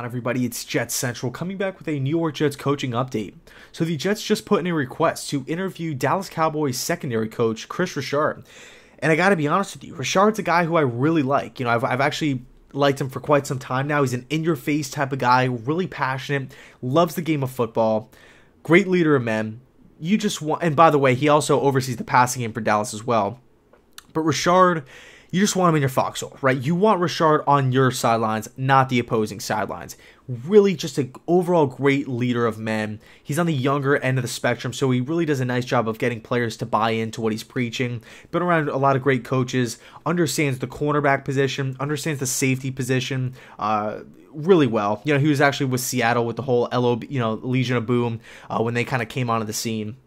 everybody? It's JetsCentral coming back with a New York Jets coaching update. So the Jets just put in a request to interview Dallas Cowboys secondary coach Kris. And I got to be honest with you, Richard's a guy who I really like. You know, I've actually liked him for quite some time now. He's an in-your-face type of guy, really passionate, loves the game of football, great leader of men. You just want, and by the way, he also oversees the passing game for Dallas as well. But Richard, you just want him in your foxhole, right? You want Richard on your sidelines, not the opposing sidelines. Really just an overall great leader of men. He's on the younger end of the spectrum, so he really does a nice job of getting players to buy into what he's preaching. Been around a lot of great coaches, understands the cornerback position, understands the safety position really well. You know, he was actually with Seattle with the whole Legion of Boom when they kind of came onto the scene.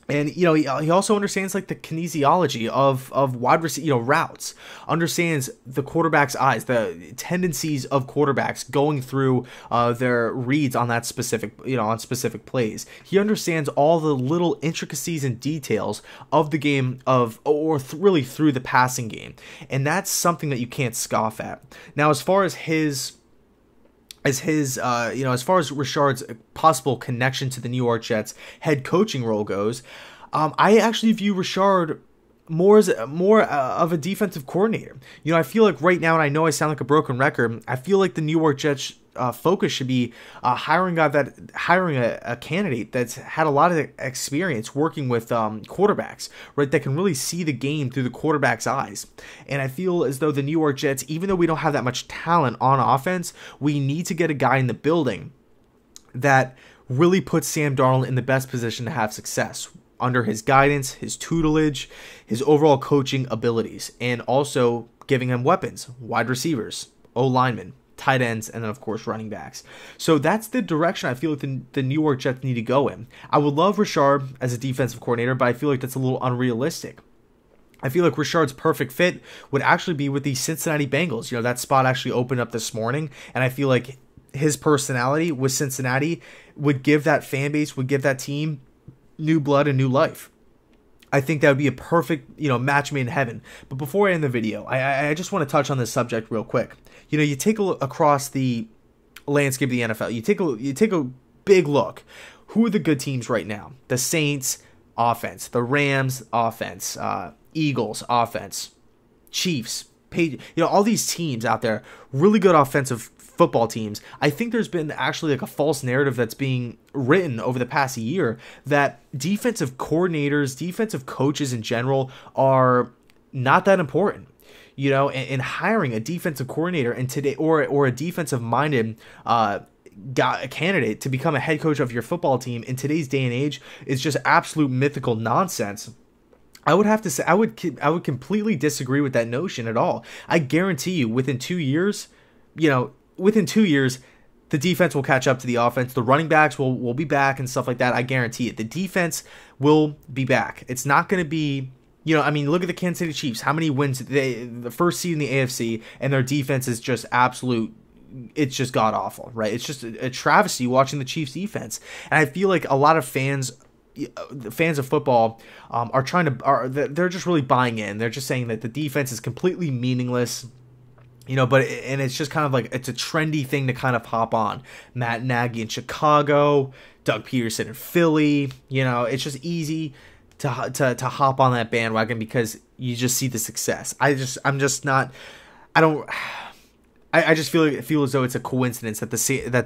And, you know, he also understands, like, the kinesiology of wide receiver, routes. Understands the quarterback's eyes, the tendencies of quarterbacks going through their reads on that specific, on specific plays. He understands all the little intricacies and details of the game really through the passing game. And that's something that you can't scoff at. Now, as far as as far as Richard's possible connection to the New York Jets head coaching role goes, I actually view Richard more of a defensive coordinator. You know, I feel like right now, and I know I sound like a broken record, I feel like the New York Jets focus should be hiring a candidate that's had a lot of experience working with quarterbacks, right? That can really see the game through the quarterback's eyes. And I feel as though the New York Jets, even though we don't have that much talent on offense, we need to get a guy in the building that really puts Sam Darnold in the best position to have success under his guidance, his tutelage, his overall coaching abilities, and also giving him weapons, wide receivers, O-linemen, tight ends, and then, of course, running backs. So that's the direction I feel like the New York Jets need to go in. I would love Richard as a defensive coordinator, but I feel like that's a little unrealistic. I feel like Richard's perfect fit would actually be with the Cincinnati Bengals. You know, that spot actually opened up this morning, and I feel like his personality with Cincinnati would give that fan base, would give that team new blood and new life. I think that would be a perfect, match made in heaven. But before I end the video, I just want to touch on this subject real quick. You know, you take a look across the landscape of the NFL. You take a big look. Who are the good teams right now? The Saints offense, the Rams offense, Eagles offense, Chiefs, all these teams out there, really good offensive football teams. I think there's been actually like a false narrative that's being written over the past year that defensive coordinators, defensive coaches in general are not that important. You know, and hiring a defensive coordinator and today or a defensive minded candidate to become a head coach of your football team in today's day and age is just absolute mythical nonsense. I would have to say I would completely disagree with that notion at all. I guarantee you within 2 years, the defense will catch up to the offense. The running backs will be back and stuff like that. I guarantee it. The defense will be back. It's not going to be, look at the Kansas City Chiefs. How many wins the first seed in the AFC, and their defense is just absolute. It's just god awful, right? It's just a travesty watching the Chiefs defense. And I feel like a lot of fans of football they're just really buying in. They're just saying that the defense is completely meaningless. And it's just kind of like, it's a trendy thing to kind of hop on. Matt Nagy in Chicago, Doug Peterson in Philly, it's just easy to hop on that bandwagon because you just see the success. I just feel as though it's a coincidence that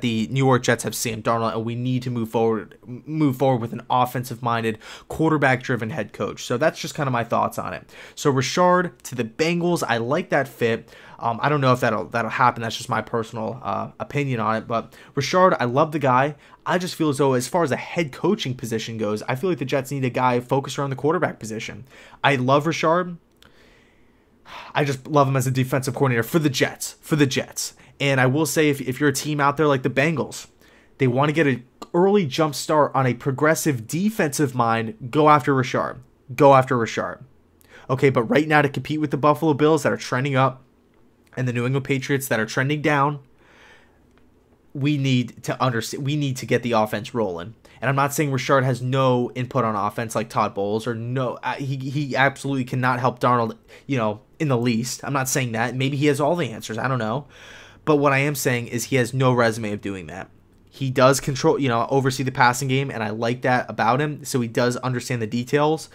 the New York Jets have Sam Darnold, and we need to move forward with an offensive-minded, quarterback-driven head coach. So that's just kind of my thoughts on it. So Richard to the Bengals, I like that fit. I don't know if that'll happen. That's just my personal opinion on it. But Richard, I love the guy. I just feel as though, as far as a head coaching position goes, I feel like the Jets need a guy focused around the quarterback position. I love Richard. I just love him as a defensive coordinator for the Jets. And I will say, if you're a team out there like the Bengals, they want to get an early jump start on a progressive defensive mind, go after Richard. Okay, but right now to compete with the Buffalo Bills that are trending up and the New England Patriots that are trending down, we need to get the offense rolling. And I'm not saying Richard has no input on offense like Todd Bowles, or no, he absolutely cannot help Darnold, in the least. I'm not saying that. Maybe he has all the answers. I don't know. But what I am saying is he has no resume of doing that. He does control, oversee the passing game, and I like that about him. So he does understand the details,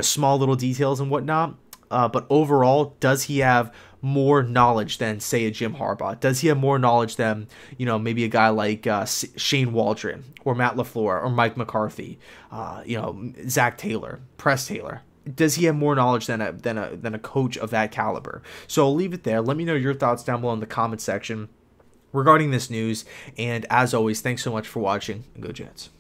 small little details and whatnot. But overall, does he have more knowledge than, say, a Jim Harbaugh? Does he have more knowledge than, maybe a guy like Shane Waldron or Matt LaFleur or Mike McCarthy, Zach Taylor, Press Taylor? Does he have more knowledge than a coach of that caliber? So I'll leave it there. Let me know your thoughts down below in the comment section regarding this news. And as always, thanks so much for watching, and go Jets.